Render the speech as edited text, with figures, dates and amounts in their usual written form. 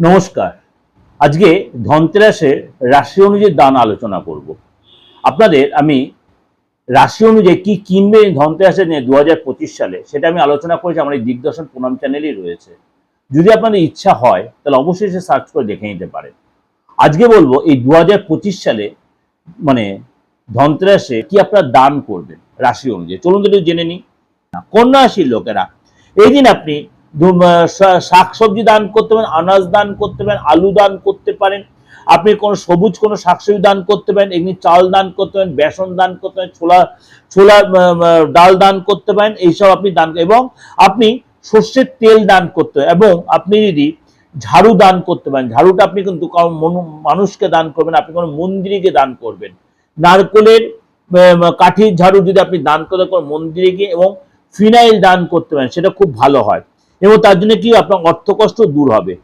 নমস্কার। আজকে ধনতেরাসের রাশি অনুযায়ী দান আলোচনা করব। আপনাদের আমি রাশি অনুযায়ী কি কিনবে ধনতেরাসে নিয়ে 2025 সালে সেটা আমি আলোচনা করেছি আমার এই দিগদর্শন প্রণাম চ্যানেলই রয়েছে। যদি আপনাদের ইচ্ছা হয় তাহলে অবশ্যই সে সার্চ করে দেখে নিতে পারেন। আজকে বলবো এই 2025 সালে মানে ধনতেরাসে কি আপনারা দান করবেন রাশি অনুযায়ী। চলুন একটু জেনে নিই। কন্যা রাশির লোকেরা এই দিন আপনি শাকসবজি দান করতে পারেন, আনাজ দান করতে পারেন, আলু দান করতে পারেন, আপনি কোনো সবুজ কোনো শাকসবজি দান করতে পারেন, এমনি চাল দান করতে পারেন, বেসন দান করতে পারেন, ছোলা ডাল দান করতে পারেন, এইসব আপনি দান এবং আপনি সর্ষের তেল দান করতে পারেন এবং আপনি যদি ঝাড়ু দান করতে পারেন, ঝাড়ুটা আপনি কিন্তু কারণ মানুষকে দান করবেন, আপনি কোনো মন্দিরে দান করবেন। নারকেলের কাঠির ঝাড়ু যদি আপনি দান করতে পারেন মন্দিরে গিয়ে এবং ফিনাইল দান করতে পারেন, সেটা খুব ভালো হয় এবং তার জন্য কি আপনার অর্থ কষ্ট দূর হবে।